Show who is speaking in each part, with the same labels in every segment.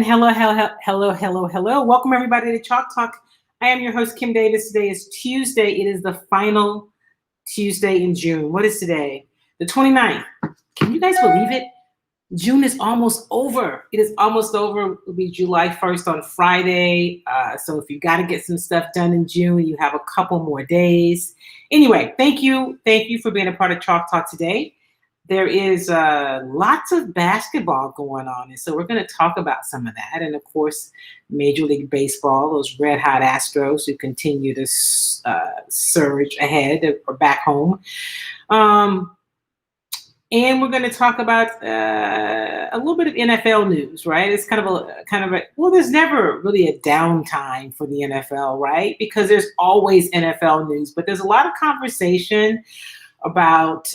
Speaker 1: Hello. Welcome everybody to Chalk Talk. I am your host, Kim Davis. Today is Tuesday. It is the final Tuesday in June. What is today? The 29th. Can you guys believe it? June is almost over. It is almost over. It'll be July 1st on Friday. So if you got to get some stuff done in June, you have a couple more days. Anyway, thank you. Thank you for being a part of Chalk Talk today. There is lots of basketball going on, and so we're going to talk about some of that. And of course, Major League Baseball, those red hot Astros who continue to surge ahead or back home. And we're going to talk about a little bit of NFL news, right? It's kind of a well, there's never really a downtime for the NFL, right? Because there's always NFL news, but there's a lot of conversation about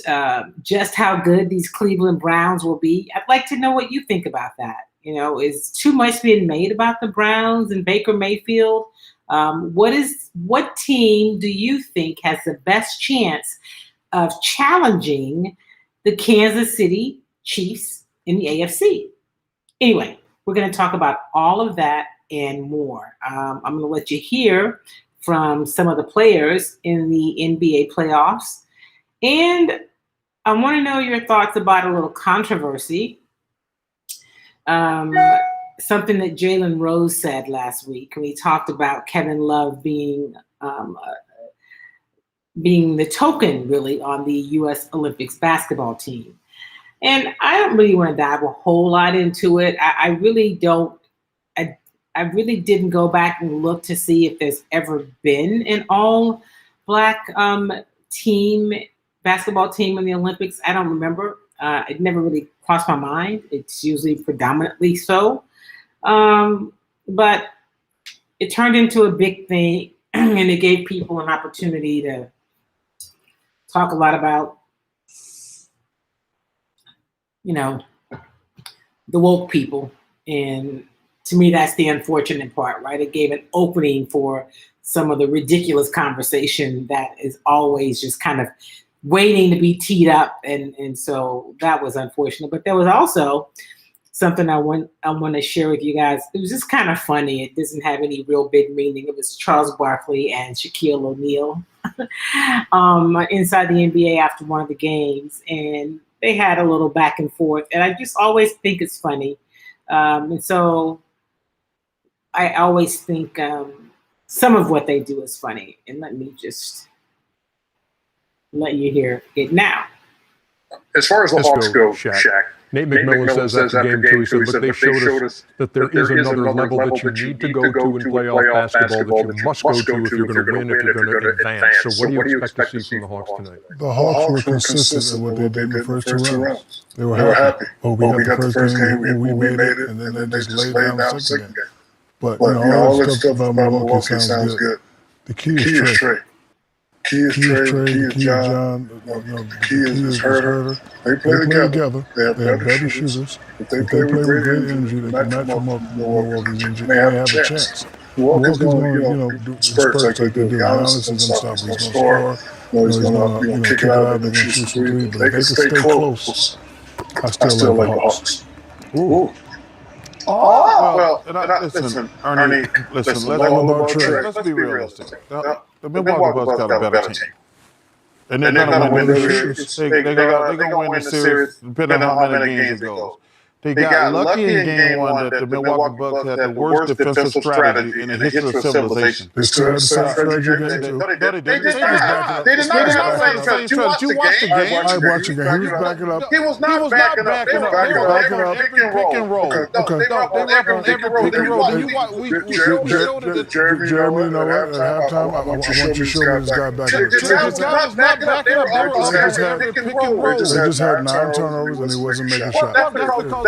Speaker 1: just how good these Cleveland Browns will be. I'd like to know what you think about that. You know, is too much being made about the Browns and Baker Mayfield? What team do you think has the best chance of challenging the Kansas City Chiefs in the AFC? Anyway, we're going to talk about all of that and more. I'm going to let you hear from some of the players in the NBA playoffs. And I want to know your thoughts about a little controversy. Something that Jalen Rose said last week when he talked about Kevin Love being the token, really, on the U.S. Olympics basketball team. And I don't really want to dive a whole lot into it. I really don't. I really didn't go back and look to see if there's ever been an all-black basketball team in the Olympics. I don't remember. It never really crossed my mind. It's usually predominantly so. But it turned into a big thing, and it gave people an opportunity to talk a lot about, you know, the woke people. And to me, that's the unfortunate part, right? It gave an opening for some of the ridiculous conversation that is always just kind of waiting to be teed up. And so that was unfortunate. But there was also something I want to share with you guys. It was just kind of funny. It doesn't have any real big meaning. It was Charles Barkley and Shaquille O'Neal inside the NBA after one of the games. And they had a little back and forth. And I just always think it's funny. And so I always think some of what they do is funny. And let me just let you hear it now.
Speaker 2: As far as the Hawks go, Shaq.
Speaker 3: Nate McMillan says after game 2, he said, but they showed us that there is another level that you need to go to in playoff basketball that you must go to if you're going to win, if you're going to advance. So what do you expect to see from the Hawks tonight?
Speaker 4: The Hawks were consistent in what they did in the first 2 rounds. They were happy. Oh, we got the first game, we made it, and then they just laid down the second game. But, you know, all that stuff about Milwaukee sounds good. The key is Trey. Key is John. The key is Herter. They play together. They have better shooters. If they play with great energy, they can match them up with Milwaukee's energy. They have a chance. Milwaukee's going to do spurts like they do. Giannis is unstoppable. He's going to score. He's going to kick it out. They're going to shoot some threes. But if they can stay close, I still like the Hawks. Ooh.
Speaker 2: Listen, Ernie, let's be realistic.
Speaker 3: The Milwaukee Bucks got a better team. And they're going to win the series. They're going to win the series depending on how many games it goes. They got lucky in game 1 that the Milwaukee Bucks had the worst defensive strategy in the history of civilization.
Speaker 4: They still had the same strategy again, too.
Speaker 2: They did not. They did not.
Speaker 3: Did you watch the game?
Speaker 4: I watched the game. He was backing up.
Speaker 2: He was not backing up. They were backing up.
Speaker 3: Pick and roll.
Speaker 4: Okay. Jeremy, you know what? At halftime, I want you to show me this guy back up. They just had 9 turnovers and he wasn't making shots.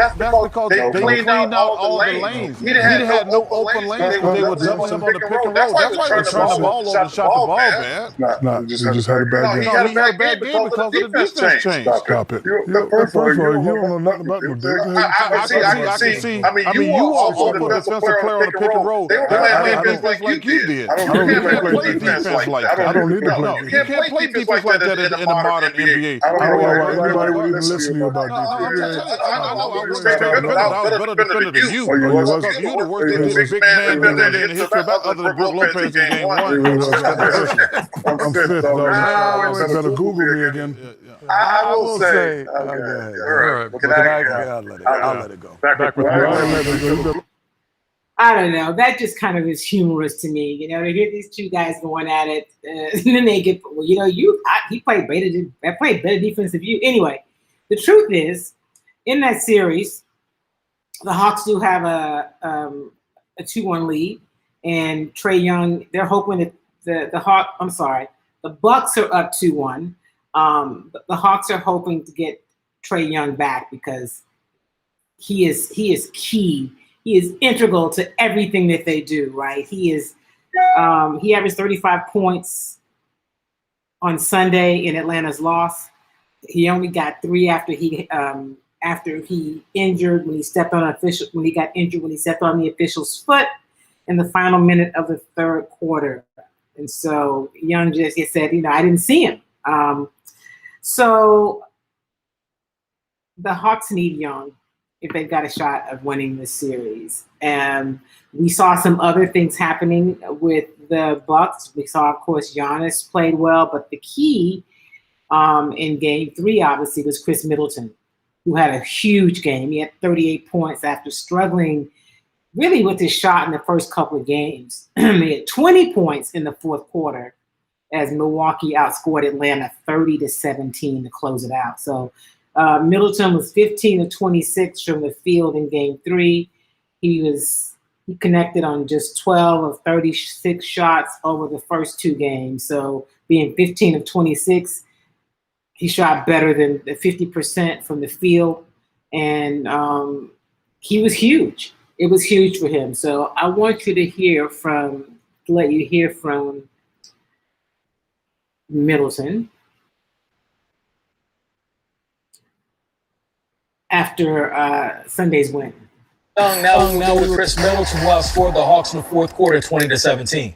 Speaker 2: That's because they cleaned out all the lanes.
Speaker 3: He had no open lanes because they were doubling him on the pick and roll. That's why he turned the ball over and shot the ball, man.
Speaker 4: Nah, he just had a bad game.
Speaker 3: He had a bad game because of the defense change.
Speaker 4: Stop it. First of all, you don't know nothing about no defense.
Speaker 3: I can see. I mean, you are also a defensive player on the pick and roll.
Speaker 2: They were playing defense like you did.
Speaker 4: I don't play defense like that. I don't need to play defense.
Speaker 3: You can't play defense like that in the modern NBA.
Speaker 4: I don't know why anybody would even listen to you about defense.
Speaker 3: better defender than you. Because you the worst big man defender in the history other than Brook Lopez in game one.
Speaker 4: I'm fifth, though. Better Google me again.
Speaker 5: I will say, I'll let it go. Back with you.
Speaker 1: I don't know. That just kind of is humorous to me, you know, to hear these two guys going at it, and then they get, well, you know, he played better defense than you. Anyway, the truth is, in that series, the Hawks do have a 2-1 lead, and Trae Young, they're hoping that the Bucks are up 2-1. The Hawks are hoping to get Trae Young back because he is key. He is integral to everything that they do, right? He averaged 35 points on Sunday in Atlanta's loss. He only got 3 after he injured when he stepped on the official's foot in the final minute of the third quarter. And so Young just said, you know, I didn't see him. So the Hawks need Young if they've got a shot of winning this series. And we saw some other things happening with the Bucks. We saw, of course, Giannis played well, but the key in game 3, obviously, was Chris Middleton, who had a huge game. He had 38 points after struggling really with his shot in the first couple of games. He had 20 points in the fourth quarter as Milwaukee outscored Atlanta 30-17 to close it out. So Middleton was 15 of 26 from the field in game 3. He connected on just 12 of 36 shots over the first 2 games. So being 15 of 26, he shot better than the 50% from the field. And he was huge. It was huge for him. So I want you to let you hear from Middleton after Sunday's win.
Speaker 6: Now with Chris Middleton, who outscored the Hawks in the fourth quarter 20-17.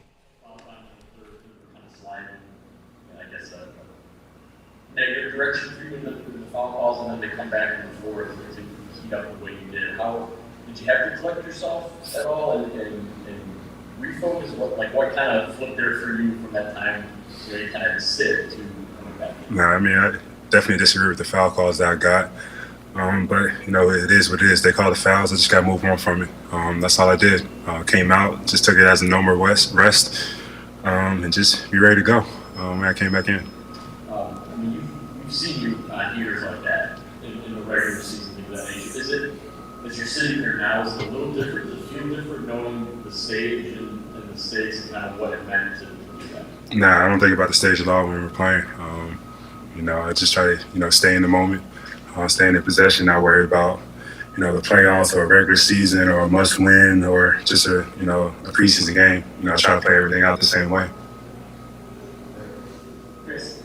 Speaker 7: Negative direction for you in the foul calls, and then they come back in the fourth to heat up the way you did. How did you have to collect yourself at all and refocus? What kind of flipped there for you from that time? You know, you kind of had to sit to coming back in.
Speaker 8: No, I mean, I definitely disagree with the foul calls that I got. But, you know, it is what it is. They call the fouls. I just got to move on from it. That's all I did. Came out, just took it as a normal rest, and just be ready to go when I came back in.
Speaker 7: I mean, you've seen you on years like that in the regular season, things of that nature. As you're sitting here now, is it a little different? Does it feel different knowing the stage and the stakes and kind of what it meant to do that?
Speaker 8: Nah, I don't think about the stage at all when we're playing. You know, I just try to, stay in the moment. Staying in possession, not worry about, the playoffs or a regular season or a must win or just a preseason game. I try to play everything out the same way.
Speaker 9: Chris,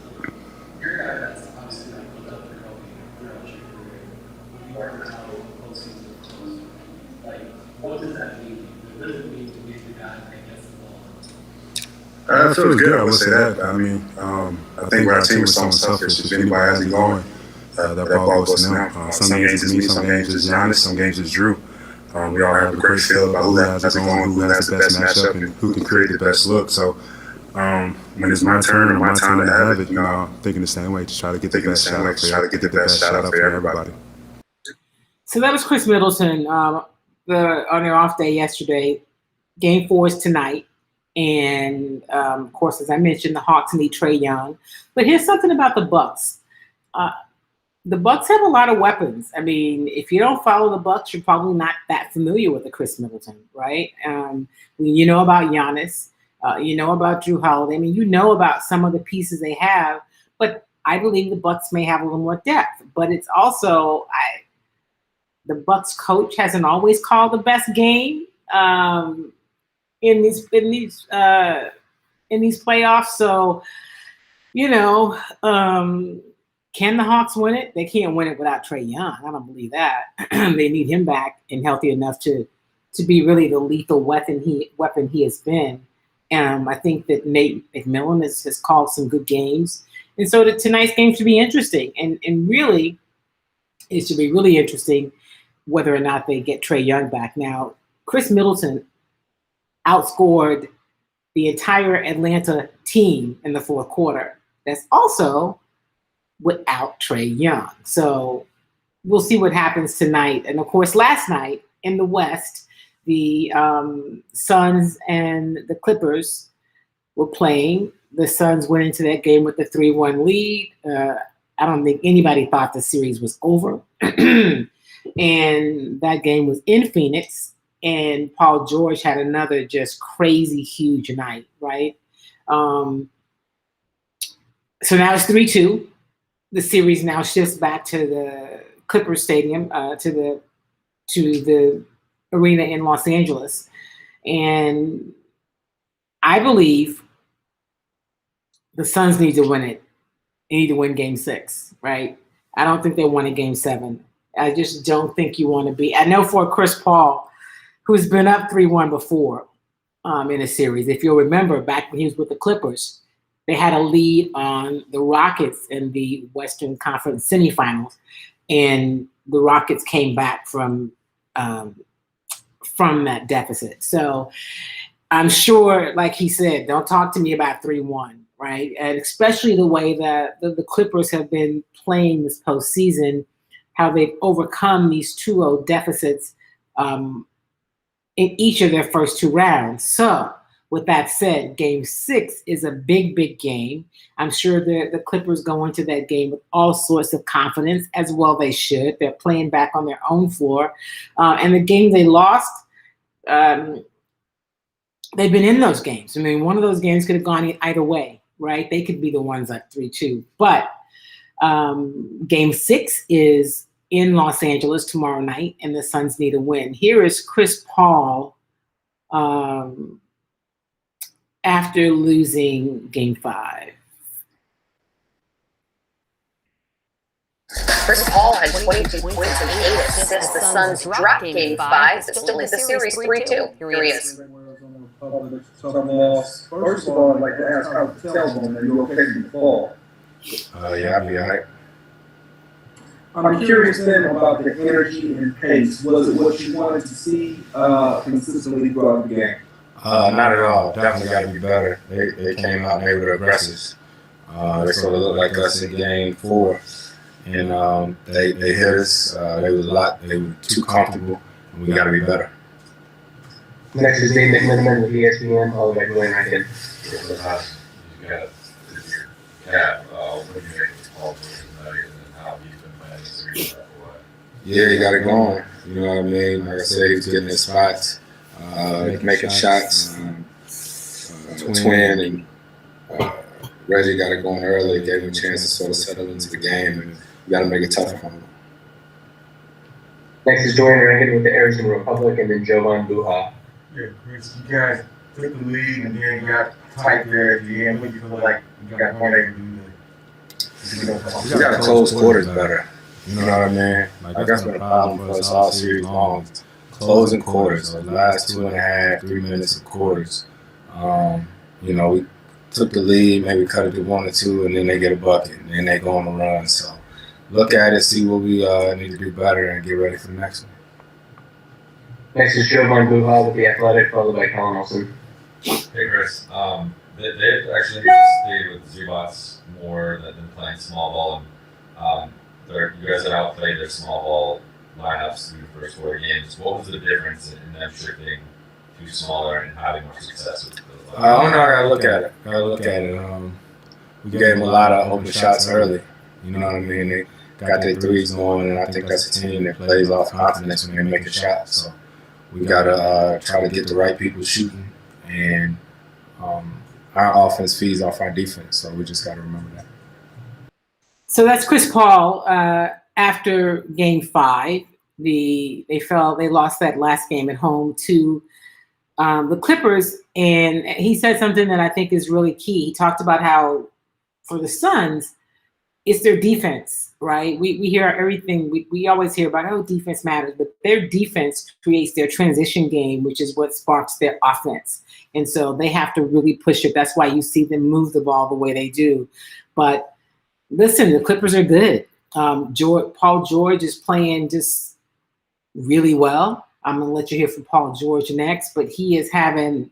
Speaker 9: you're a guy that's obviously looked up for Kobe throughout your career. You worked with how the postseason closed. What does that mean? What does it mean to be the guy that gets the ball?
Speaker 8: It feels good, I would say that. I mean, I think our team was so selfish. If anybody has it going, that ball goes to them. Some games it's me, some games it's Giannis, some games it's Drew. We all have a great feel about who has it going, who has the best matchup, and who can create the best look. So when it's my turn or my time to have it, I'm thinking the same way to try to get the best shot up for everybody.
Speaker 1: So that was Chris Middleton on their off day yesterday. Game 4 is tonight. And, of course, as I mentioned, the Hawks need Trae Young. But here's something about the Bucks. The Bucks have a lot of weapons. I mean, if you don't follow the Bucks, you're probably not that familiar with the Chris Middleton, right? You know about Giannis. You know about Drew Holiday. I mean, you know about some of the pieces they have. But I believe the Bucks may have a little more depth. But it's also the Bucks coach hasn't always called the best game in these playoffs. So, can the Hawks win it? They can't win it without Trae Young. I don't believe that. They need him back and healthy enough to be really the lethal weapon he has been. I think that Nate McMillan has called some good games. And so tonight's game should be interesting. And really, it should be really interesting whether or not they get Trae Young back. Now, Chris Middleton outscored the entire Atlanta team in the fourth quarter. That's also without Trae Young. So we'll see what happens tonight. And of course, last night in the West, the Suns and the Clippers were playing. The Suns went into that game with a 3-1 lead. I don't think anybody thought the series was over. And that game was in Phoenix. And Paul George had another just crazy, huge night, right? So now it's 3-2. The series now shifts back to the Clippers Stadium, to the arena in Los Angeles. And I believe the Suns need to win it. They need to win Game 6, right? I don't think they won a Game 7. I just don't think you want to be. I know for Chris Paul, who's been up 3-1 before in a series. If you'll remember, back when he was with the Clippers, they had a lead on the Rockets in the Western Conference semifinals, and the Rockets came back from that deficit. So I'm sure, like he said, don't talk to me about 3-1, right? And especially the way that the Clippers have been playing this postseason, how they've overcome these 2-0 deficits in each of their first two rounds. So with that said, Game 6 is a big, big game. I'm sure the Clippers go into that game with all sorts of confidence, as well they should. They're playing back on their own floor. And the game they lost, they've been in those games. I mean, one of those games could have gone either way, right? They could be the ones at 3-2. But Game 6 is in Los Angeles tomorrow night, and the Suns need a win. Here is Chris Paul after losing Game 5.
Speaker 10: Chris Paul had 22 points and 8 assists. The Suns dropped Game 5, but still lead the series 3-2. Here he is.
Speaker 11: First of all, I'd like to ask how the tailbone, are you okay in the fall?
Speaker 8: Yeah, I'll be all right.
Speaker 11: I'm curious then about the energy and pace. Was it what you wanted to see consistently throughout the game?
Speaker 8: Not at all. Definitely got to be better. They came out and they were aggressive. They sort of looked like us in Game 4. And they hit us. They were too comfortable, and we got to be better.
Speaker 12: Next is David McMiniman with ESPN. All the way going right in.
Speaker 13: You got Cap. What do you think of Paul George tonight and how he's been playing this series?
Speaker 8: Yeah, he got it going. You know what I mean? Like I said, he was getting his spots, making shots. Twin and Reggie got it going early, gave him a chance to sort of settle into the game, and you got to make it tough for him.
Speaker 12: Next is Jordan Rankin with the Arizona Republic, and then Jovan Buha.
Speaker 11: Yeah, Chris, you guys took the lead and then you got tight there at the end. What do you feel like you got more able to do there?
Speaker 8: We got to close quarters better. You know what I mean? Like that's been a problem for us all series long. Closing quarters, the last 2.5, 3 minutes of quarters. You know, we took the lead, maybe cut it to 1 or 2, and then they get a bucket, and then they go on a run. So look at it, see what we need to do better, and get ready for the next one.
Speaker 12: Next is Jovan Buha with the Athletic, followed by Colin Olsen.
Speaker 13: Hey, Chris. They've actually stayed with Zubats more than playing small ball. And you guys had outplayed their small ball lineups in the first 4 games. What was the difference in them shifting to smaller and having more success with those lineups?
Speaker 8: I gotta look at it. We gave them a lot of open shots early. You know what I mean? They got their threes going, and I think that's a team that plays off confidence when they make a shot. So we gotta try to get the right people shooting, and our offense feeds off our defense. So we just gotta remember that.
Speaker 1: So that's Chris Paul after Game 5. They lost that last game at home to the Clippers, and he said something that I think is really key. He talked about how for the Suns, it's their defense, right? We hear everything. We always hear about, oh, defense matters, but their defense creates their transition game, which is what sparks their offense. And so they have to really push it. That's why you see them move the ball the way they do. But listen, the Clippers are good. Paul George is playing just really well. I'm going to let you hear from Paul George next, but he is having,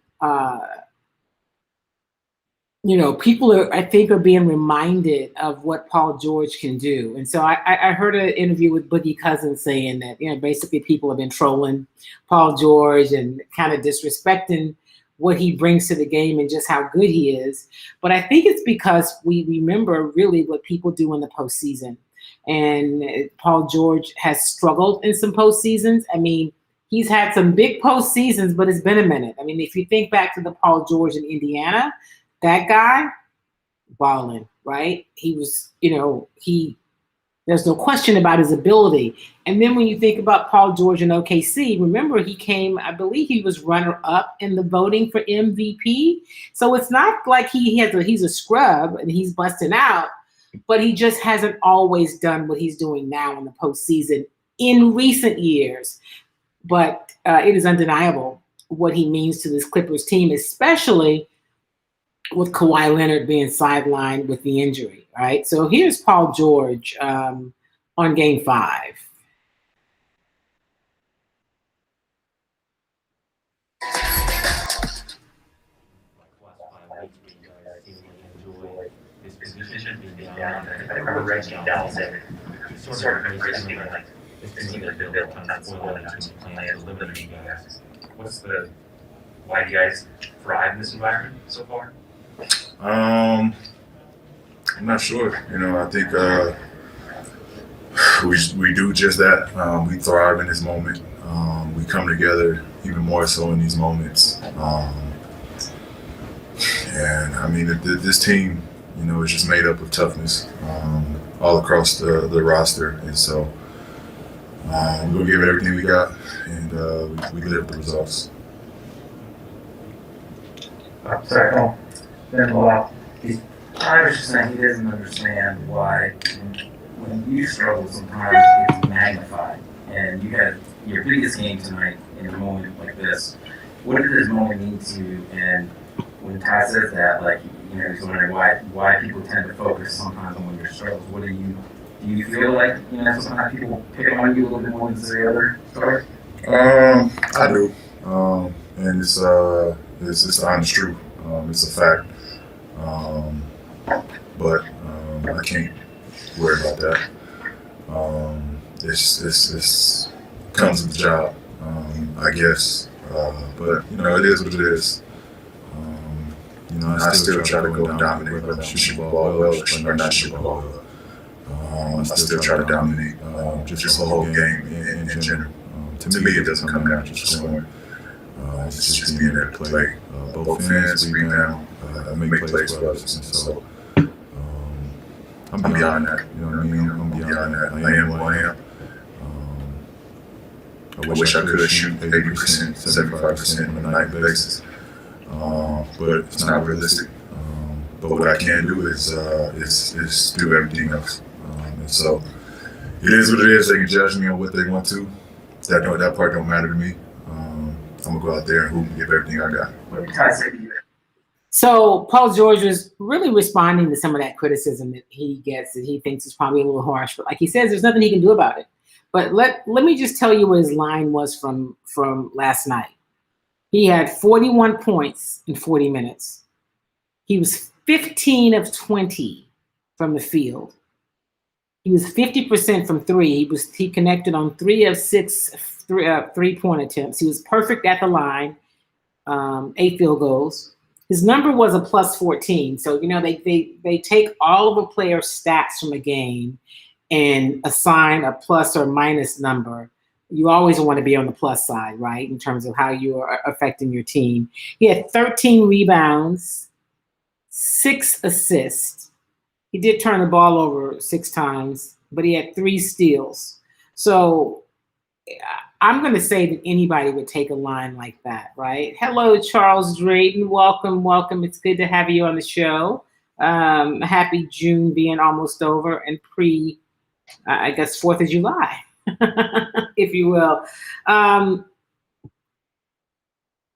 Speaker 1: people I think are being reminded of what Paul George can do. And so I heard an interview with Boogie Cousins saying that, basically people have been trolling Paul George and kind of disrespecting what he brings to the game and just how good he is. But I think it's because we remember really what people do in the postseason. And Paul George has struggled in some postseasons. I mean, he's had some big postseasons, but it's been a minute. I mean, if you think back to the Paul George in Indiana, that guy, balling, right? He was, there's no question about his ability. And then when you think about Paul George in OKC, remember he came, I believe he was runner-up in the voting for MVP. So it's not like he's a scrub and he's busting out, but he just hasn't always done what he's doing now in the postseason in recent years. But it is undeniable what he means to this Clippers team, especially with Kawhi Leonard being sidelined with the injury, right? So here's Paul George on Game 5.
Speaker 14: I remember Reggie down there. Sort of crazy, like this team that built tons of plans to limit you guys. Why do you guys thrive in this environment so far?
Speaker 8: I'm not sure. I think we do just that. We thrive in this moment. We come together even more so in these moments. And I mean, this team, is just made up of toughness all across the roster. And so we're going to give it everything we got, and we deliver the results.
Speaker 11: Sorry, been a while. I was just saying he doesn't understand why when you struggle sometimes it's magnified. And you had your biggest game tonight in a moment like this. What did this moment mean to you? And when Ty says that, he's wondering why people tend to focus sometimes on when you're struggles. What do you feel like, sometimes people pick on you a little bit more than the other stars?
Speaker 8: I do. And it's the honest truth. It's a fact. But I can't worry about that. It's comes with the job, I guess. But it is what it is. I still try to go and dominate, whether I'm shooting the ball well or not shooting the ball well. I still try to dominate just the whole game in general. To me, it doesn't come down to just scoring. It's just being there to play both ends, rebound, make plays for others. And so I'm beyond that. You know what I mean? I'm beyond that. I am who I am. I wish I could shoot 80%, 75% on a nightly basis. But it's not realistic. But what I can do is do everything else. And so it is what it is. They can judge me on what they want to. That part don't matter to me. I'm gonna go out there and hoop and give everything I got.
Speaker 11: What did Ty say to you?
Speaker 1: So Paul George was really responding to some of that criticism that he gets, that he thinks is probably a little harsh. But like he says, there's nothing he can do about it. But let me just tell you what his line was from last night. He had 41 points in 40 minutes. He was 15 of 20 from the field. He was 50% from three. He connected on 3 of 6 3-point attempts. He was perfect at the line, 8 field goals. His number was a plus 14. So, they take all of a player's stats from a game and assign a plus or minus number. You always want to be on the plus side, right, in terms of how you are affecting your team. He had 13 rebounds, 6 assists. He did turn the ball over 6 times, but he had 3 steals. So I'm going to say that anybody would take a line like that, right? Hello, Charles Drayton. Welcome, welcome. It's good to have you on the show. Happy June being almost over and I guess, 4th of July, if you will.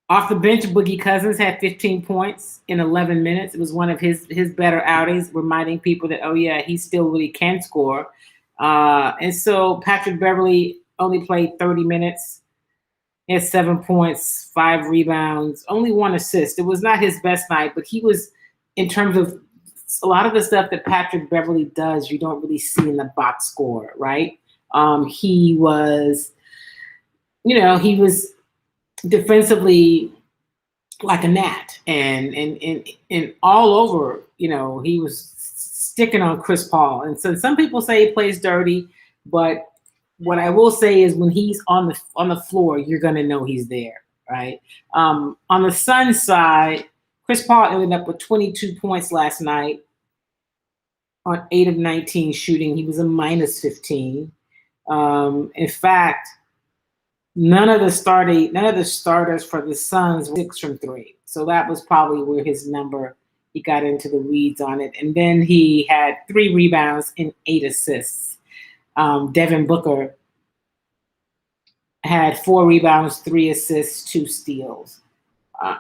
Speaker 1: Off the bench, Boogie Cousins had 15 points in 11 minutes. It was one of his better outings, reminding people that, oh, yeah, he still really can score. And so Patrick Beverley only played 30 minutes. He had 7 points, 5 rebounds, only 1 assist. It was not his best night, but he was, in terms of a lot of the stuff that Patrick Beverley does, you don't really see in the box score, right? He was, he was defensively like a gnat, and all over, he was sticking on Chris Paul. And so some people say he plays dirty, but what I will say is when he's on the floor, you're gonna know he's there, right? On the Suns side, Chris Paul ended up with 22 points last night on 8 of 19 shooting. He was a minus 15. In fact, none of the starters for the Suns were 6 from 3. So that was probably where his number, he got into the weeds on it. And then he had 3 rebounds and 8 assists. Devin Booker had 4 rebounds, 3 assists, 2 steals.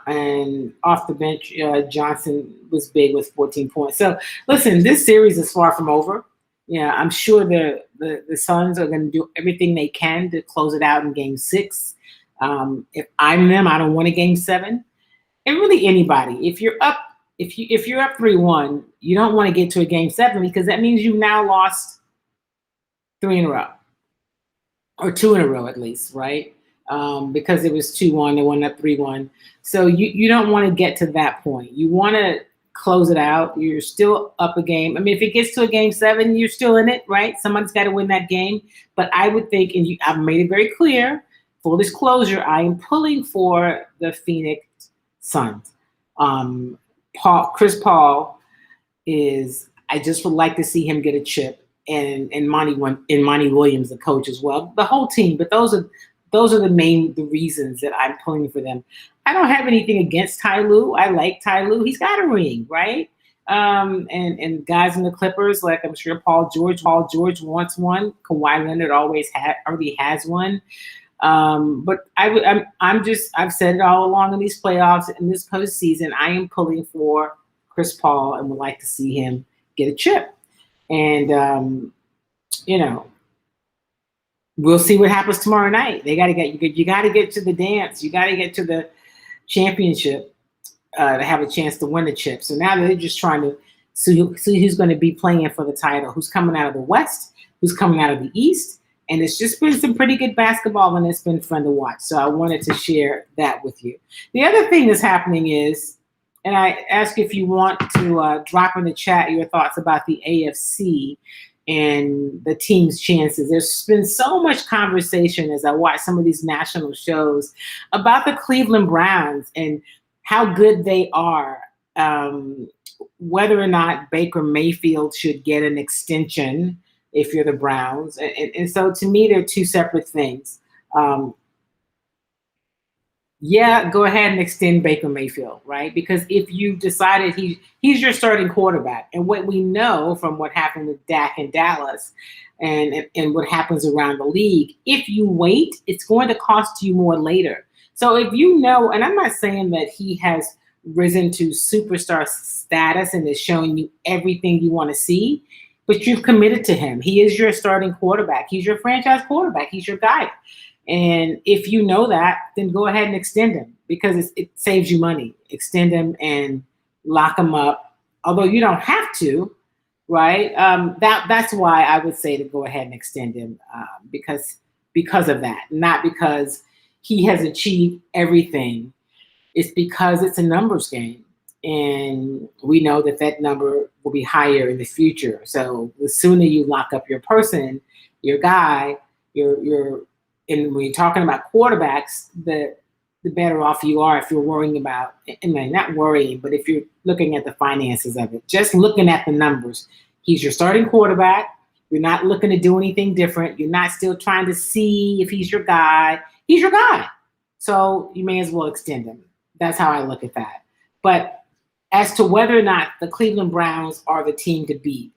Speaker 1: And off the bench, Johnson was big with 14 points. So listen, this series is far from over. Yeah, I'm sure the Suns are going to do everything they can to close it out in Game 6. If I'm them, I don't want a Game 7. And really anybody, if you're up 3-1, you don't want to get to a Game 7 because that means you've now lost 3 in a row, or 2 in a row at least, right? Because it was 2-1, they went up 3-1. So you don't want to get to that point. You want to close it out. You're still up a game. I mean, if it gets to a Game 7, you're still in it, right? Somebody's got to win that game. But I would think, and I've made it very clear, full disclosure, I am pulling for the Phoenix Suns. Chris Paul is, I just would like to see him get a chip, and Monty Williams, the coach as well, the whole team. But those are the reasons that I'm pulling for them. I don't have anything against Ty Lue. I like Ty Lue. He's got a ring, right? And guys in the Clippers, like I'm sure Paul George wants one. Kawhi Leonard already has one. But I've said it all along in these playoffs, in this postseason, I am pulling for Chris Paul and would like to see him get a chip. And we'll see what happens tomorrow night. You got to get to the dance. You got to get to the championship to have a chance to win the chip. So now they're just trying to see who's going to be playing for the title, who's coming out of the West, who's coming out of the East. And it's just been some pretty good basketball, and it's been fun to watch. So I wanted to share that with you. The other thing that's happening is, and I ask if you want to drop in the chat your thoughts about the AFC and the team's chances. There's been so much conversation as I watch some of these national shows about the Cleveland Browns and how good they are, whether or not Baker Mayfield should get an extension if you're the Browns. And so to me, they're two separate things. Yeah, go ahead and extend Baker Mayfield, right? Because if you decided he's your starting quarterback, and what we know from what happened with Dak in Dallas and what happens around the league, if you wait, it's going to cost you more later. So if you know, and I'm not saying that he has risen to superstar status and is showing you everything you want to see, but you've committed to him. He is your starting quarterback. He's your franchise quarterback. He's your guy. And if you know that, then go ahead and extend him because it saves you money. Extend him and lock him up, although you don't have to, right? That's why I would say to go ahead and extend him because of that, not because he has achieved everything. It's because it's a numbers game. And we know that number will be higher in the future. So the sooner you lock up your person, your guy, and when you're talking about quarterbacks, the better off you are if you're worrying about, not worrying, but if you're looking at the finances of it, just looking at the numbers. He's your starting quarterback. You're not looking to do anything different. You're not still trying to see if he's your guy. He's your guy. So you may as well extend him. That's how I look at that. But as to whether or not the Cleveland Browns are the team to beat,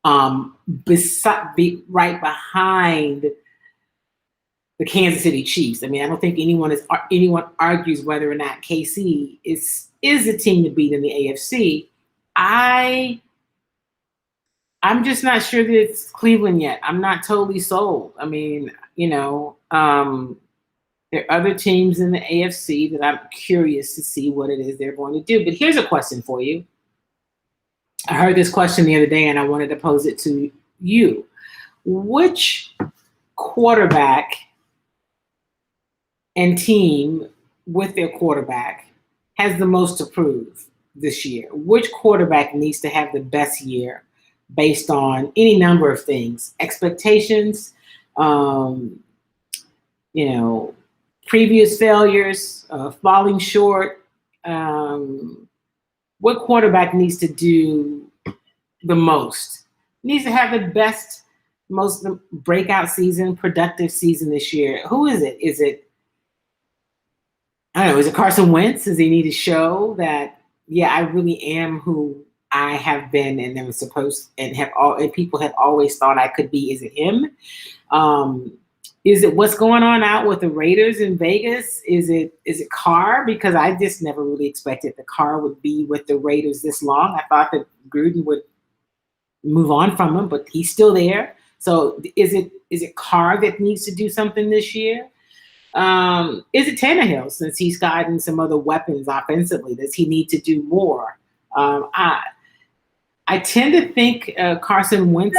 Speaker 1: right behind the Kansas City Chiefs. I mean, I don't think anyone argues whether or not KC is the team to beat in the AFC. I'm just not sure that it's Cleveland yet. I'm not totally sold. I mean, there are other teams in the AFC that I'm curious to see what it is they're going to do. But here's a question for you. I heard this question the other day, and I wanted to pose it to you. Which quarterback and team with their quarterback has the most to prove this year? Which quarterback needs to have the best year based on any number of things? Expectations, previous failures, falling short. What quarterback needs to do the most? Needs to have the best, most breakout season, productive season this year. Who is it? Is it, I don't know, is it Carson Wentz? Does he need to show that, I really am who I have been and am supposed, and people have always thought I could be? Is it him? Is it what's going on out with the Raiders in Vegas? Is it Carr? Because I just never really expected the Carr would be with the Raiders this long. I thought that Gruden would move on from him, but he's still there. So is it Carr that needs to do something this year? Is it Tannehill, since he's gotten some other weapons offensively? Does he need to do more? I tend to think Carson Wentz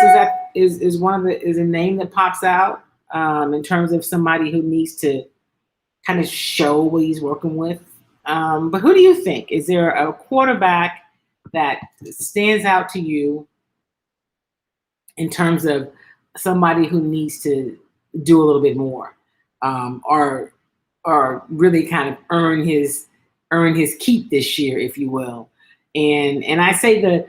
Speaker 1: is a name that pops out in terms of somebody who needs to kind of show what he's working with. But who do you think? Is there a quarterback that stands out to you in terms of somebody who needs to do a little bit more, or really kind of earn his keep this year, if you will? And I say the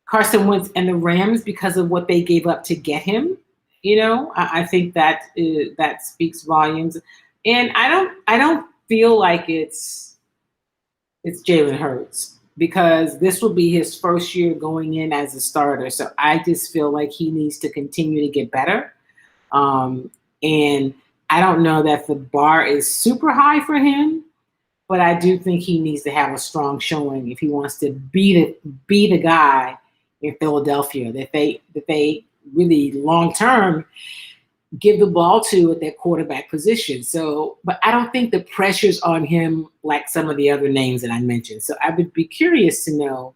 Speaker 1: Carson Wentz and the Rams because of what they gave up to get him. I think that speaks volumes. And I don't feel like it's Jalen Hurts, because this will be his first year going in as a starter. So I just feel like he needs to continue to get better. And I don't know that the bar is super high for him, but I do think he needs to have a strong showing if he wants to be the guy in Philadelphia that they really long term give the ball to at that quarterback position. So, but I don't think the pressure's on him like some of the other names that I mentioned. So I would be curious to know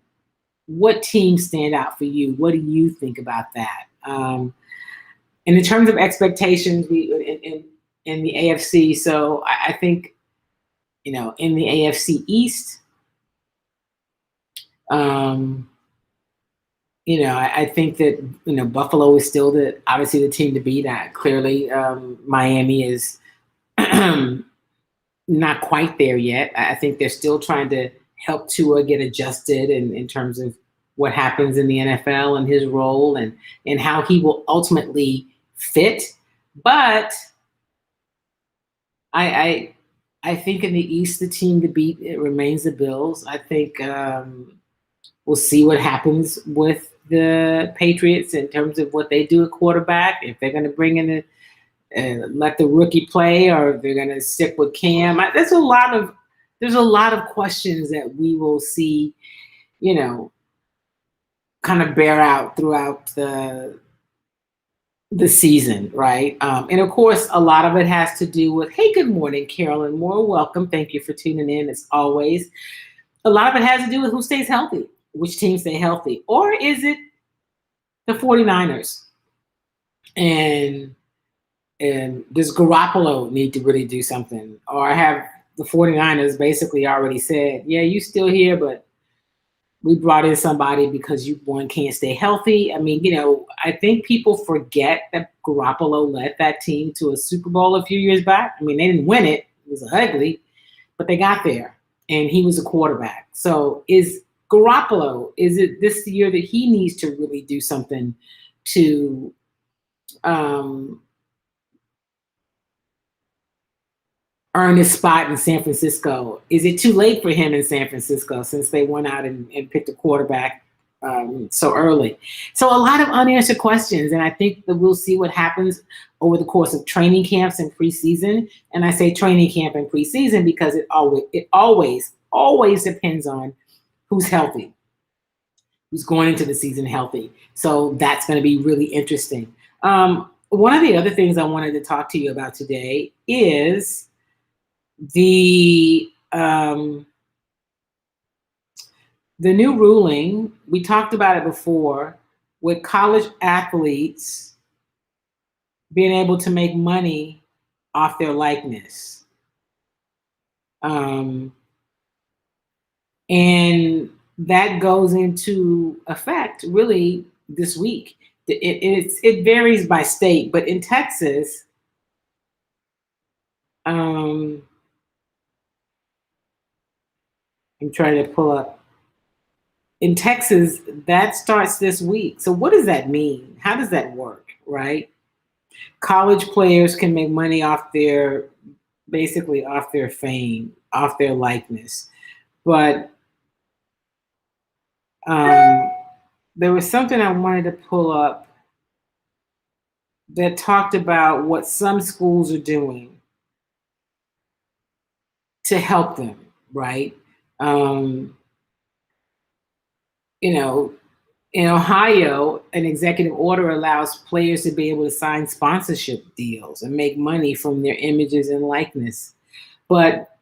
Speaker 1: what teams stand out for you. What do you think about that? And in terms of expectations, in the AFC, so I think, in the AFC East, I think that, Buffalo is still obviously the team to beat. Clearly, Miami is not quite there yet. I think they're still trying to help Tua get adjusted in terms of what happens in the NFL and his role and how he will ultimately fit. But I think in the East, the team to beat, it remains the Bills. I think we'll see what happens with the Patriots in terms of what they do at quarterback. If they're going to bring in let the rookie play, or if they're going to stick with Cam. There's a lot of questions that we will see, kind of bear out throughout the season, right? And of course, a lot of it has to do with, hey, good morning, Carolyn Moore. Welcome. Thank you for tuning in as always. A lot of it has to do with who stays healthy, which teams stay healthy. Or is it the 49ers? And does Garoppolo need to really do something? Or have the 49ers basically already said, yeah, you still here, but we brought in somebody because one can't stay healthy. I mean, I think people forget that Garoppolo led that team to a Super Bowl a few years back. I mean, they didn't win it. It was ugly, but they got there, and he was a quarterback. So is Garoppolo, is it this year that he needs to really do something to earn his spot in San Francisco? Is it too late for him in San Francisco since they went out and picked a quarterback so early? So a lot of unanswered questions, and I think that we'll see what happens over the course of training camps and preseason. And I say training camp and preseason because it always depends on who's healthy, who's going into the season healthy. So that's going to be really interesting. one of the other things I wanted to talk to you about today is the new ruling. We talked about it before, with college athletes being able to make money off their likeness. And that goes into effect really this week. It varies by state, but in Texas, I'm trying to pull up. In Texas, that starts this week. So what does that mean? How does that work, right? College players can make money off basically off their fame, off their likeness. But there was something I wanted to pull up that talked about what some schools are doing to help them, right? In Ohio, an executive order allows players to be able to sign sponsorship deals and make money from their images and likeness. But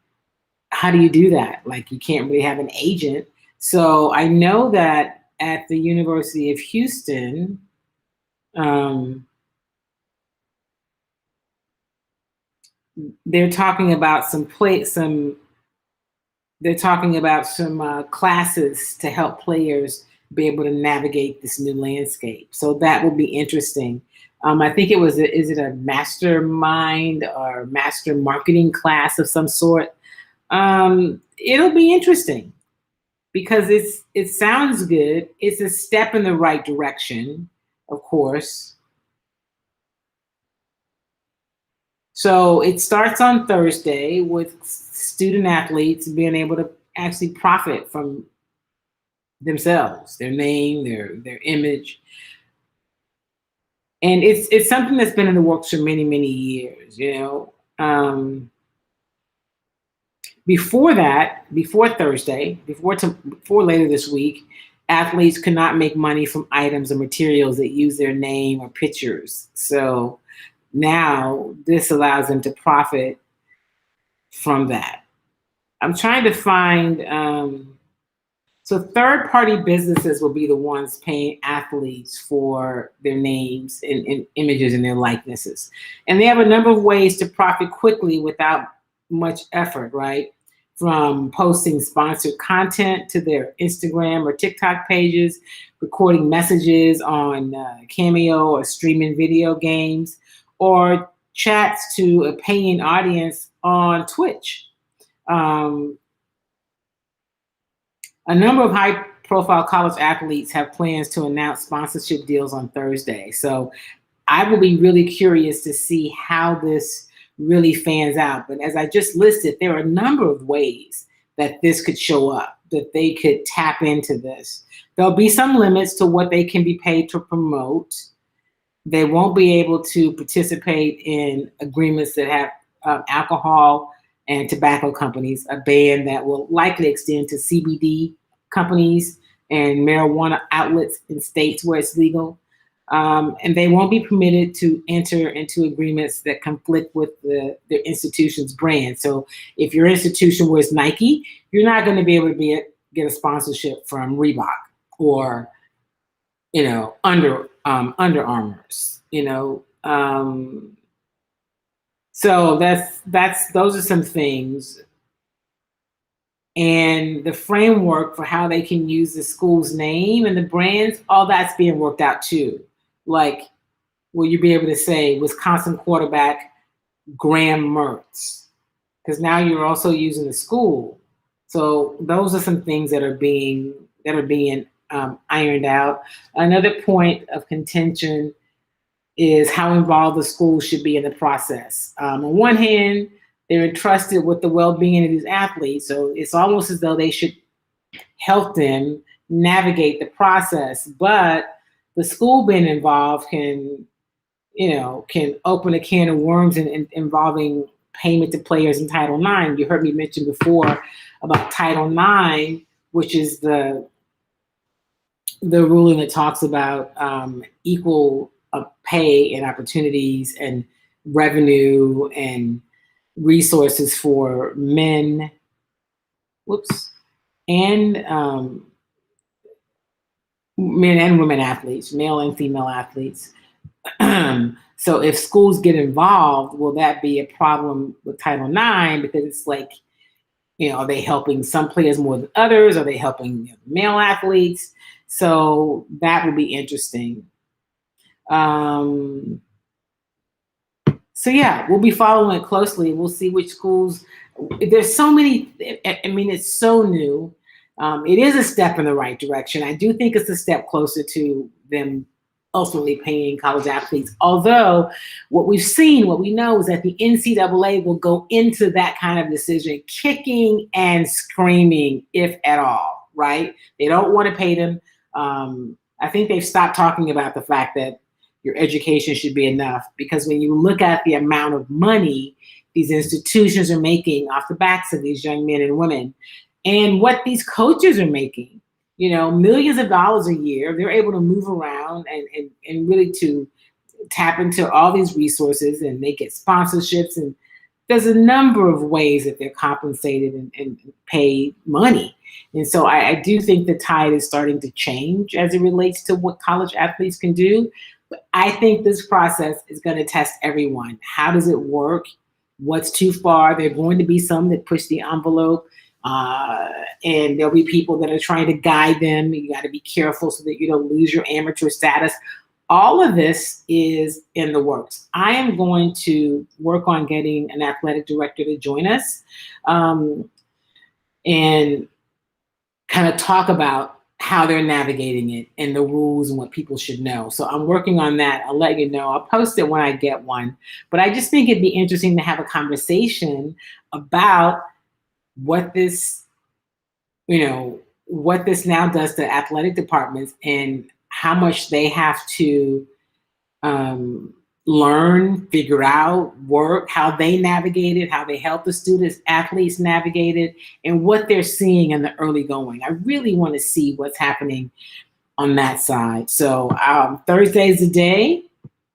Speaker 1: how do you do that? Like, you can't really have an agent. So I know that at the University of Houston, they're talking about some classes to help players be able to navigate this new landscape. So that will be interesting. I think is it a mastermind or master marketing class of some sort? It'll be interesting because it sounds good. It's a step in the right direction, of course. So it starts on Thursday with student athletes being able to actually profit from themselves, their name, their image. And it's something that's been in the works for many, many years, Before Thursday, before later this week, athletes could not make money from items or materials that use their name or pictures. So now this allows them to profit from that. I'm trying to find, so third-party businesses will be the ones paying athletes for their names and images and their likenesses. And they have a number of ways to profit quickly without much effort, right? From posting sponsored content to their Instagram or TikTok pages, recording messages on Cameo or streaming video games, or chats to a paying audience on Twitch. A number of high-profile college athletes have plans to announce sponsorship deals on Thursday. So I will be really curious to see how this really fans out. But as I just listed, there are a number of ways that this could show up, that they could tap into this. There'll be some limits to what they can be paid to promote. They won't be able to participate in agreements that have alcohol and tobacco companies, a ban that will likely extend to CBD companies and marijuana outlets in states where it's legal. And they won't be permitted to enter into agreements that conflict with their institution's brand. So if your institution was Nike, you're not going to be able to get a sponsorship from Reebok or, Under Armour's, So those are some things. And the framework for how they can use the school's name and the brands, all that's being worked out too. Like, will you be able to say Wisconsin quarterback Graham Mertz? Because now you're also using the school. So those are some things that are being ironed out. Another point of contention is how involved the school should be in the process. On one hand, they're entrusted with the well-being of these athletes, so it's almost as though they should help them navigate the process. But the school being involved can open a can of worms involving payment to players in Title IX. You heard me mention before about Title IX, which is the ruling that talks about equal pay and opportunities and revenue and resources for men, and men and women athletes, male and female athletes. So if schools get involved, will that be a problem with Title IX? Because it's like, are they helping some players more than others? Are they helping male athletes? So that will be interesting. So yeah, we'll be following it closely. We'll see which schools. There's so many. I mean, it's so new. It is a step in the right direction. I do think it's a step closer to them ultimately paying college athletes. Although what we know is that the NCAA will go into that kind of decision kicking and screaming, if at all, right? They don't want to pay them. I think they've stopped talking about the fact that your education should be enough, because when you look at the amount of money these institutions are making off the backs of these young men and women, and what these coaches are making, millions of dollars a year, they're able to move around and really to tap into all these resources, and they get sponsorships, and there's a number of ways that they're compensated and paid money. And so I do think the tide is starting to change as it relates to what college athletes can do. But I think this process is going to test everyone. How does it work? What's too far? There are going to be some that push the envelope. And there'll be people that are trying to guide them. You got to be careful so that you don't lose your amateur status. All of this is in the works. I am going to work on getting an athletic director to join us, and kind of talk about how they're navigating it and the rules and what people should know. So I'm working on that. I'll let you know. I'll post it when I get one. But I just think it'd be interesting to have a conversation about what this now does to athletic departments and how much they have to learn, figure out, work, how they navigate it, how they help the students, athletes navigate it, and what they're seeing in the early going. I really want to see what's happening on that side. So Thursday's the day,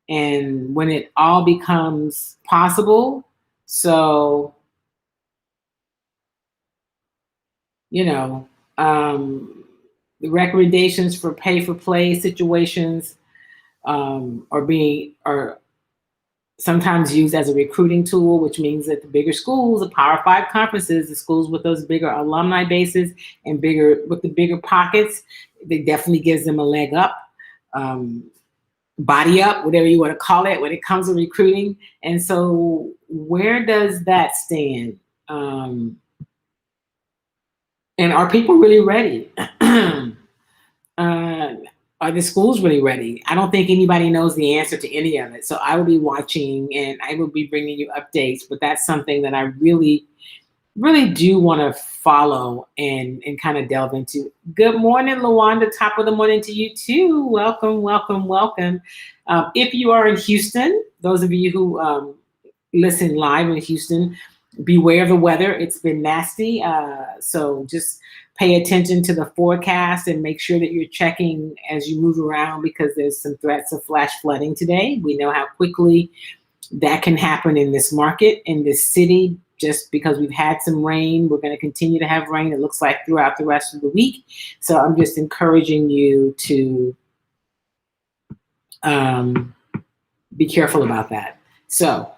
Speaker 1: and when it all becomes possible. So, the recommendations for pay for play situations are sometimes used as a recruiting tool, which means that the bigger schools, the Power 5 conferences, the schools with those bigger alumni bases and with the bigger pockets, they definitely gives them a leg up, body up, whatever you want to call it, when it comes to recruiting. And so where does that stand? And are people really ready? Are the schools really ready? I don't think anybody knows the answer to any of it. So I will be watching and I will be bringing you updates, but that's something that I really, really do want to follow and kind of delve into. Good morning, Lawanda. Top of the morning to you too. Welcome, welcome, welcome. If you are in Houston, those of you who listen live in Houston, beware of the weather. It's been nasty. So just pay attention to the forecast and make sure that you're checking as you move around, because there's some threats of flash flooding today. We know how quickly that can happen in this market, in this city, just because we've had some rain. We're going to continue to have rain, it looks like, throughout the rest of the week. So I'm just encouraging you to be careful about that. So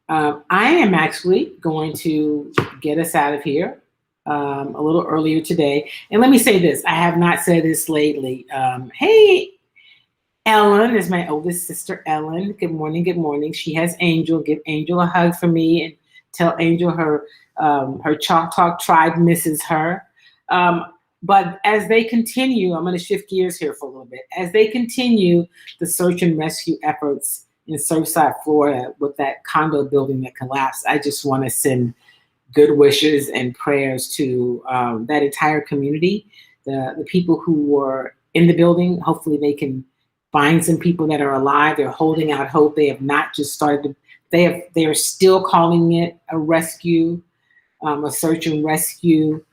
Speaker 1: I am actually going to get us out of here a little earlier today. And let me say this, I have not said this lately. Hey, Ellen is my oldest sister, Ellen. Good morning, good morning. She has Angel. Give Angel a hug for me and tell Angel her Chalk Talk tribe misses her. But as they continue, I'm going to shift gears here for a little bit. As they continue the search and rescue efforts in Surfside, Florida, with that condo building that collapsed, I just want to send good wishes and prayers to that entire community, the people who were in the building. Hopefully they can find some people that are alive. They're holding out hope. They have not just started to, they are still calling it a rescue, a search and rescue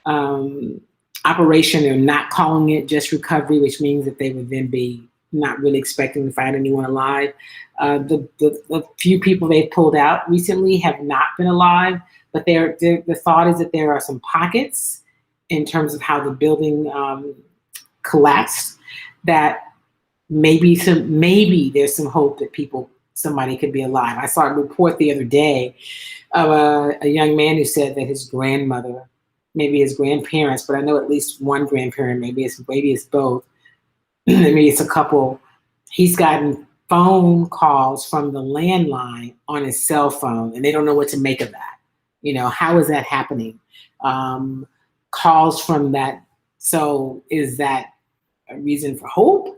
Speaker 1: operation. They're not calling it just recovery, which means that they would then be not really expecting to find anyone alive. The few people they've pulled out recently have not been alive, but the thought is that there are some pockets in terms of how the building collapsed, that maybe there's some hope that somebody could be alive. I saw a report the other day of a young man who said that his grandmother, maybe his grandparents, but I know at least one grandparent, maybe it's both, maybe it's a couple, he's gotten phone calls from the landline on his cell phone, and they don't know what to make of that. You know, how is that happening? Calls from that. So is that a reason for hope?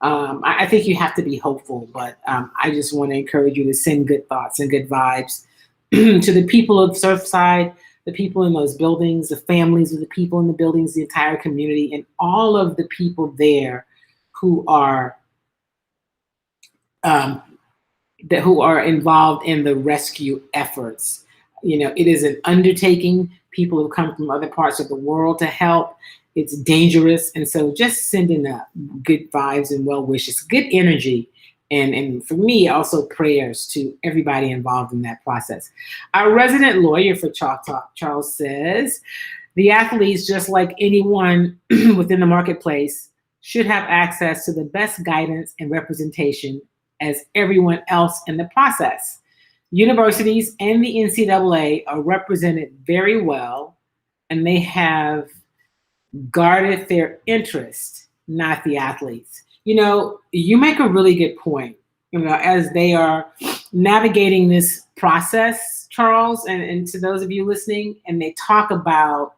Speaker 1: I think you have to be hopeful, but I just want to encourage you to send good thoughts and good vibes to the people of Surfside, the people in those buildings, the families of the people in the buildings, the entire community, and all of the people there who are involved in the rescue efforts. You know, it is an undertaking. People have come from other parts of the world to help. It's dangerous. And so just sending up good vibes and well wishes, good energy. And for me, also prayers to everybody involved in that process. Our resident lawyer for Chalk Talk, Charles, says, the athletes, just like anyone within the marketplace, should have access to the best guidance and representation as everyone else in the process. Universities and the NCAA are represented very well, and they have guarded their interest, not the athletes. You know, you make a really good point, you know, as they are navigating this process, Charles, and to those of you listening, and they talk about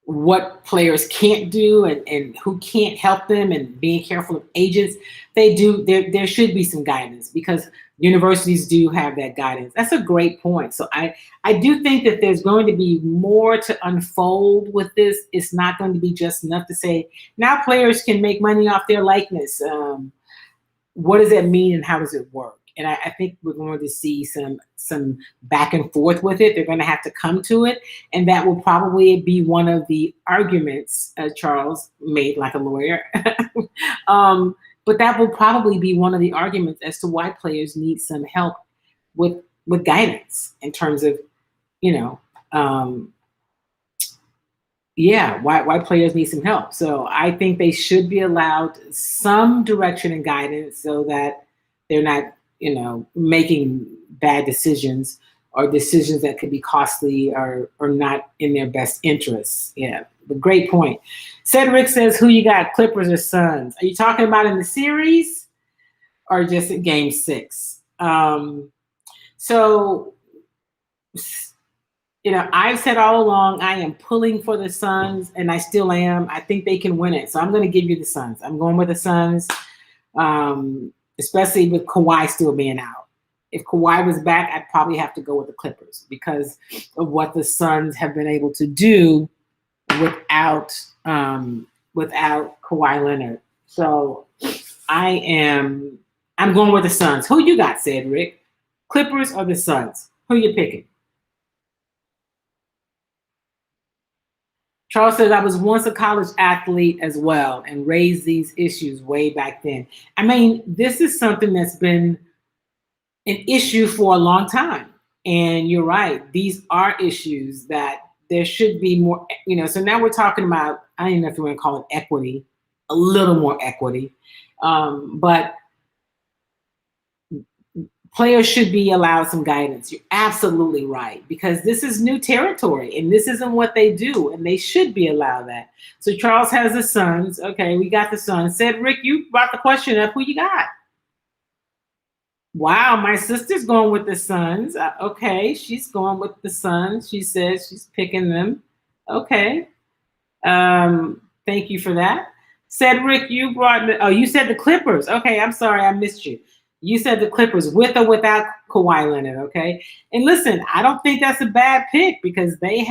Speaker 1: what players can't do and who can't help them and being careful of agents. There should be some guidance because universities do have that guidance. That's a great point. So I do think that there's going to be more to unfold with this. It's not going to be just enough to say, now players can make money off their likeness. What does that mean and how does it work? And I think we're going to see some back and forth with it. They're going to have to come to it. And that will probably be one of the arguments, Charles made like a lawyer. But that will probably be one of the arguments as to why players need some help with guidance in terms of, you know, why players need some help. So I think they should be allowed some direction and guidance so that they're not, you know, making bad decisions or decisions that could be costly or not in their best interests. Yeah, but great point. Cedric says, who you got, Clippers or Suns? Are you talking about in the series or just in game 6? So, you know, I've said all along, I am pulling for the Suns, and I still am. I think they can win it. So I'm going to give you the Suns. I'm going with the Suns. Especially with Kawhi still being out. If Kawhi was back, I'd probably have to go with the Clippers because of what the Suns have been able to do without Kawhi Leonard. So I'm going with the Suns. Who you got, Cedric? Clippers or the Suns? Who you picking? Charles says, I was once a college athlete as well and raised these issues way back then. I mean, this is something that's been an issue for a long time. And you're right. These are issues that there should be more, you know, so now we're talking about, I don't even know if you want to call it equity, a little more equity. But players should be allowed some guidance. You're absolutely right, because this is new territory and this isn't what they do, and they should be allowed that. So Charles has the Suns. Okay, we got the Suns. Cedric, you brought the question up. Who you got? Wow, my sister's going with the Suns. Okay, she's going with the Suns. She says she's picking them. Okay. Thank you for that. Cedric, you you said the Clippers. Okay, I'm sorry, I missed you. You said the Clippers with or without Kawhi Leonard, okay? And listen, I don't think that's a bad pick because they've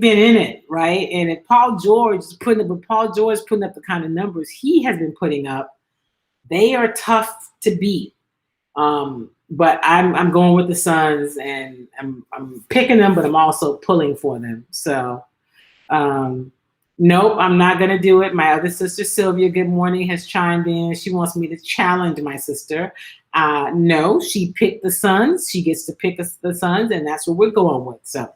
Speaker 1: been in it, right? And if Paul George is putting up the kind of numbers he has been putting up, they are tough to beat. But I'm going with the Suns, and I'm picking them, but I'm also pulling for them. So Nope, I'm not going to do it. My other sister, Sylvia, good morning, has chimed in. She wants me to challenge my sister. No, she picked the Suns. She gets to pick the Suns, and that's what we're going with. So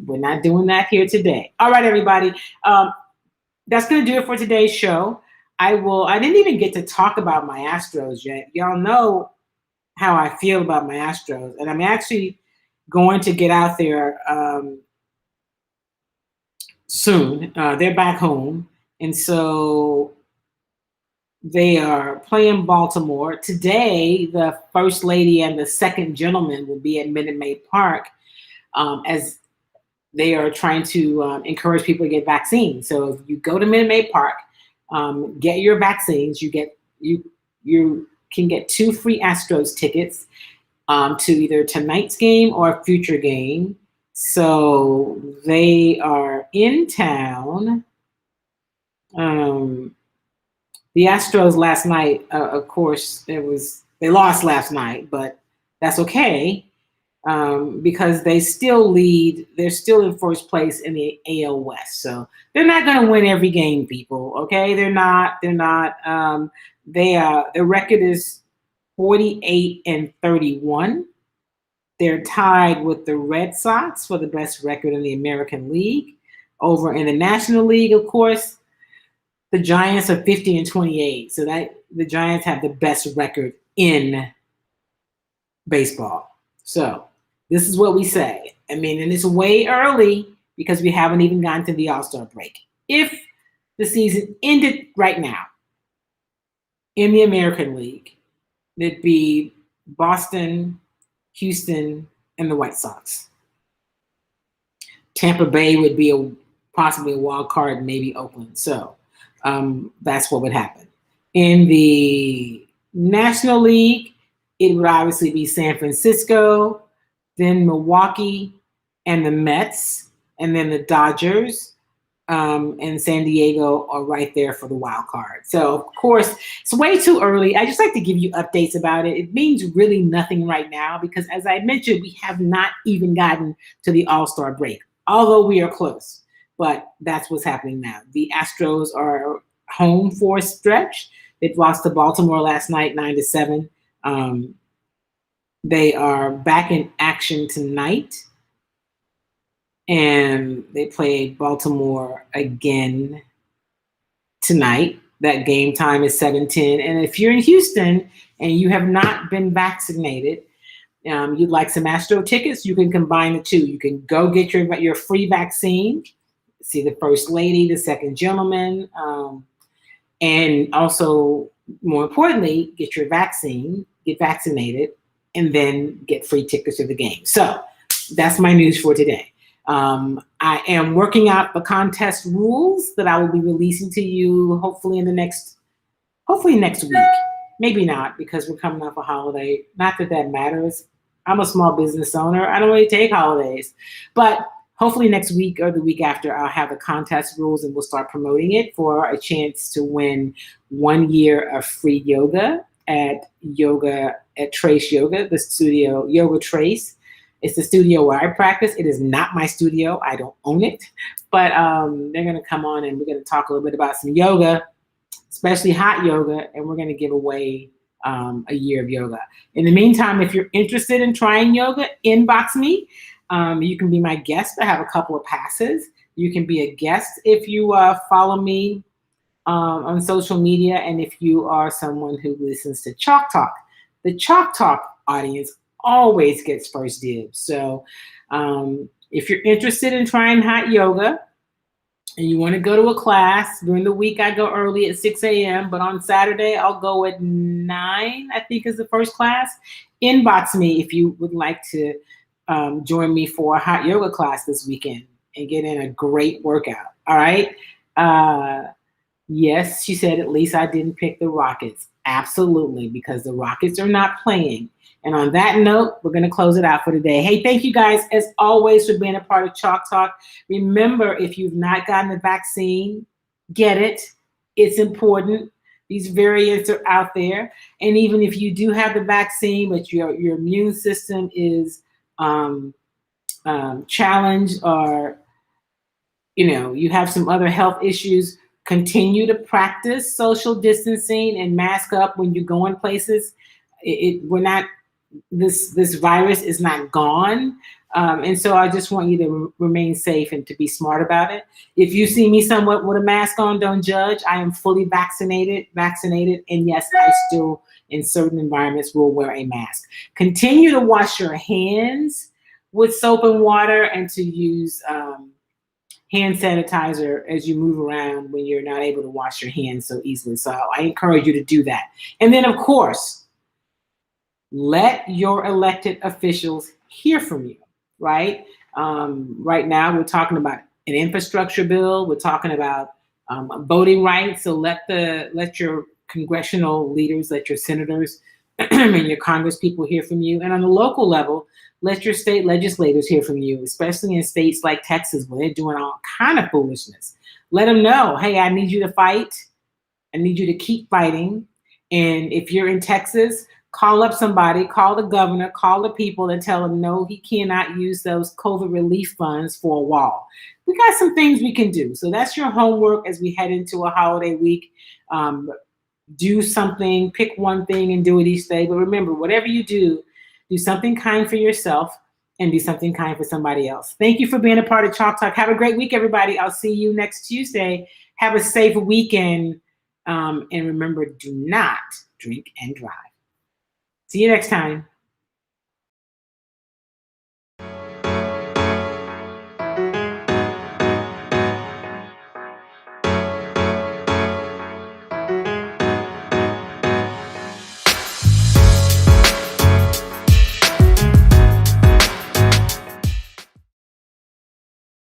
Speaker 1: we're not doing that here today. All right, everybody. That's going to do it for today's show. I didn't even get to talk about my Astros yet. Y'all know how I feel about my Astros, and I'm actually going to get out there soon. They're back home, and so they are playing Baltimore. Today, the First Lady and the Second Gentleman will be at Minute Maid Park as they are trying to encourage people to get vaccines. So if you go to Minute Maid Park, get your vaccines. You can get 2 free Astros tickets to either tonight's game or a future game. So they are in town. The Astros last night, of course, they lost last night, but that's okay because they still lead. They're still in first place in the AL West. So they're not going to win every game, people. Okay, they're not. Their record is 48-31. They're tied with the Red Sox for the best record in the American League. Over in the National League, of course, the Giants are 50-28. So that the Giants have the best record in baseball. So this is what we say. I mean, and it's way early because we haven't even gotten to the All-Star break. If the season ended right now in the American League, it'd be Boston, Houston, and the White Sox. Tampa Bay would be possibly a wild card, maybe Oakland. So that's what would happen. In the National League, it would obviously be San Francisco, then Milwaukee, and the Mets, and then the Dodgers and San Diego are right there for the wild card. So, of course, it's way too early. I just like to give you updates about it. It means really nothing right now because, as I mentioned, we have not even gotten to the All-Star break, although we are close. But that's what's happening now. The Astros are home for a stretch. They've lost to Baltimore last night, 9-7. They are back in action tonight. And they play Baltimore again tonight. That game time is 7:10. And if you're in Houston and you have not been vaccinated, you'd like some Astro tickets, you can combine the two. You can go get your free vaccine, see the First Lady, the Second Gentleman, and also, more importantly, get your vaccine, get vaccinated, and then get free tickets to the game. So that's my news for today. I am working out the contest rules that I will be releasing to you hopefully next week. Maybe not because we're coming off a holiday. Not that that matters. I'm a small business owner. I don't really take holidays. But hopefully next week or the week after, I'll have the contest rules and we'll start promoting it for a chance to win 1 year of free yoga at Trace Yoga, the studio, Yoga Trace. It's the studio where I practice. It is not my studio. I don't own it. But they're going to come on and we're going to talk a little bit about some yoga, especially hot yoga, and we're going to give away a year of yoga. In the meantime, if you're interested in trying yoga, inbox me. You can be my guest. I have a couple of passes. You can be a guest if you follow me on social media and if you are someone who listens to Chalk Talk. The Chalk Talk audience always gets first dibs. So if you're interested in trying hot yoga and you want to go to a class, during the week I go early at 6 a.m., but on Saturday I'll go at 9, I think is the first class. Inbox me if you would like to join me for a hot yoga class this weekend and get in a great workout. All right. Yes, she said, at least I didn't pick the Rockets. Absolutely, because the Rockets are not playing. And on that note, we're going to close it out for today. Hey, thank you guys, as always, for being a part of Chalk Talk. Remember, if you've not gotten the vaccine, get it. It's important. These variants are out there. And even if you do have the vaccine, but your immune system is challenged or you have some other health issues, continue to practice social distancing and mask up when you go in places. We're not, this virus is not gone. And so I just want you to remain safe and to be smart about it. If you see me somewhat with a mask on, don't judge. I am fully vaccinated. And yes, I still, in certain environments, will wear a mask. Continue to wash your hands with soap and water and to use hand sanitizer as you move around when you're not able to wash your hands so easily. So I encourage you to do that. And then, of course, let your elected officials hear from you, right? Right now, we're talking about an infrastructure bill. We're talking about voting rights. So let your congressional leaders, let your senators and your Congress people hear from you. And on the local level, let your state legislators hear from you, especially in states like Texas where they're doing all kind of foolishness. Let them know, hey, I need you to fight. I need you to keep fighting. And if you're in Texas, call up somebody, call the governor, call the people and tell them, no, he cannot use those COVID relief funds for a wall. We got some things we can do. So that's your homework as we head into a holiday week. Do something, pick one thing and do it each day. But remember, whatever you do something kind for yourself and do something kind for somebody else. Thank you for being a part of Chalk Talk. Have a great week, everybody. I'll see you next Tuesday. Have a safe weekend. And remember, do not drink and drive. See you next time.